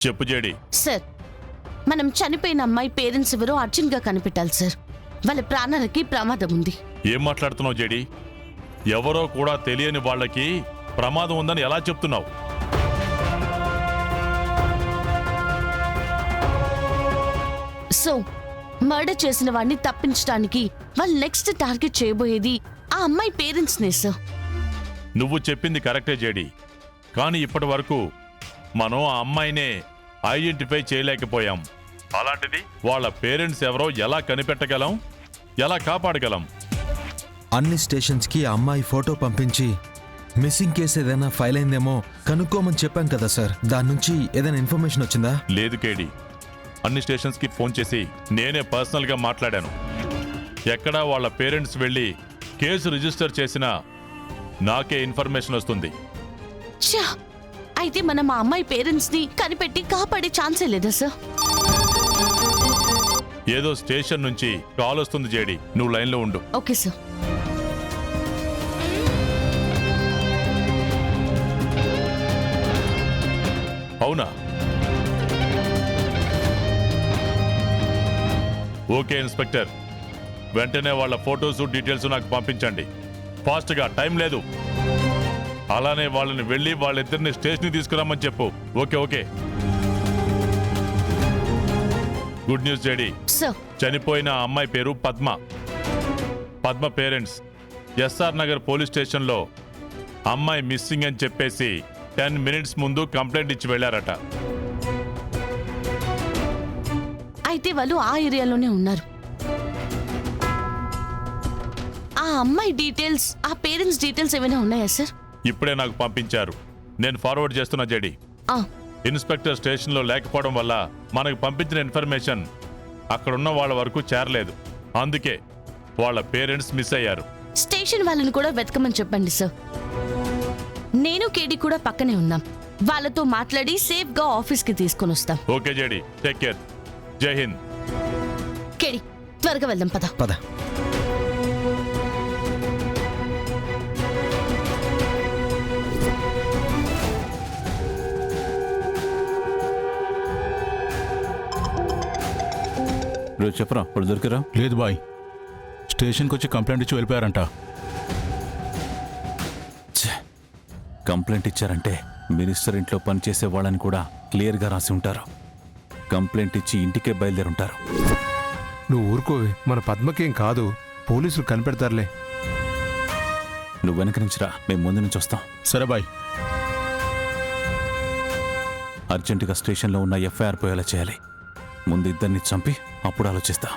చెప్పు JD. Sir, మనం చనిపోయిన అమ్మాయి పేరెంట్స్ ఎవరో అర్జెంట్గా కనిపెట్టాలి సార్. వాళ్ళ ప్రాణాలకి ప్రమాదం ఉంది. ఏం మాట్లాడుతున్నావు జేడి? ఎవరో కూడా తెలియని వాళ్ళకి ప్రమాదం ఉందని ఎలా చెప్తున్నావు? సో మర్డర్ చేసిన వాడిని తప్పించడానికి వాళ్ళు నెక్స్ట్ టార్గెట్ చేయబోయేది ఆ అమ్మాయి పేరెంట్స్నే సార్. నువ్వు చెప్పింది కరెక్టే జేడి, కానీ ఇప్పటి వరకు మనం ఆ అమ్మాయినే ఐడెంటిఫై చేయలేకపోయాం. అలాంటిది వాళ్ళ పేరెంట్స్ ఎవరో ఎలా కనిపెట్టగలం, ఎలా కాపాడగలం? అన్ని స్టేషన్స్కి ఆ అమ్మాయి ఫోటో పంపించి మిస్సింగ్ కేసు ఏదైనా ఫైల్ అయిందేమో కనుక్కోమని చెప్పాం కదా సార్. దాని నుంచి ఏదైనా ఇన్ఫర్మేషన్ వచ్చిందా? లేదు కేడి, అన్ని స్టేషన్స్కి ఫోన్ చేసి నేనే పర్సనల్గా మాట్లాడాను. ఎక్కడా వాళ్ళ పేరెంట్స్ వెళ్ళి కేసు రిజిస్టర్ చేసినా నాకే ఇన్ఫర్మేషన్ వస్తుంది. ఛా! అయితే మనం ఆ అమ్మాయి పేరెంట్స్ని కనిపెట్టి కాపాడే ఛాన్సే లేదా సార్? ఏదో స్టేషన్ నుంచి కాల్ వస్తుంది జేడి, నువ్వు లైన్లో ఉండు. Okay sir. అవునా? ఓకే ఇన్స్పెక్టర్, వెంటనే వాళ్ళ ఫొటోస్ డీటెయిల్స్ నాకు పంపించండి. ఫాస్ట్గా, టైం లేదు. అలానే వాళ్ళని వెళ్ళి వాళ్ళిద్దరిని స్టేషన్కి తీసుకురమ్మని చెప్పు. Okay okay. Good news JD, sir, చనిపోయిన ఆ అమ్మాయి పేరు Padma. Padma parents SR Nagar police స్టేషన్లో అమ్మాయి మిస్సింగ్ అని చెప్పేసి 10 minutes ముందు కంప్లైంట్ ఇచ్చి వెళ్ళారట. అయితే వాళ్ళు ఆ ఏరియాలోనే ఉన్నారు. ఆ అమ్మాయి డీటెయిల్స్, ఆ పేరెంట్స్ డీటెయిల్స్ ఏమైనా ఉన్నాయా సార్? ఇప్పుడే నాకు పంపించారు, నేను ఫార్వర్డ్ చేస్తున్నా జేడి. ఆ, ఇన్స్పెక్టర్ స్టేషన్లో లేకపోవడం వల్ల మనకు పంపించిన ఇన్ఫర్మేషన్ అక్కడున్న వాళ్ళ వరకు చేరలేదు. అందుకే వాళ్ళ పేరెంట్స్ మిస్ అయ్యారు. స్టేషన్ వాళ్ళని కూడా వెతకమని చెప్పండి సార్. నేను కేడి కూడా పక్కనే ఉన్నాం. వాళ్ళతో మాట్లాడి సేఫ్గా ఆఫీస్కి తీసుకొని వస్తాం. Okay JD, take care. జై హింద్. కేడి, త్వరగా వెళ్దాం, పద. పద. రోజు చెప్పరా, వాళ్ళు దొరికిరా? లేదు బాయ్, స్టేషన్కి వచ్చి కంప్లైంట్ ఇచ్చి వెళ్ళిపోయారంట. కంప్లైంట్ ఇచ్చారంటే మినిస్టర్ ఇంట్లో పనిచేసే వాళ్ళని కూడా క్లియర్గా రాసి ఉంటారు. కంప్లైంట్ ఇచ్చి ఇంటికే బయలుదేరుంటారు. నువ్వు ఊరుకోవే, మన పద్మకేం కాదు, పోలీసులు కనిపెడతారులే. నువ్వు వెనక నుంచి రా, మేము ముందు నుంచి వస్తాం. సరే బాయ్. అర్జెంటుగా స్టేషన్లో ఉన్న ఎఫ్ఐఆర్ పోయేలా చేయాలి. ముందు ఇద్దరిని చంపి అప్పుడు ఆలోచిస్తా.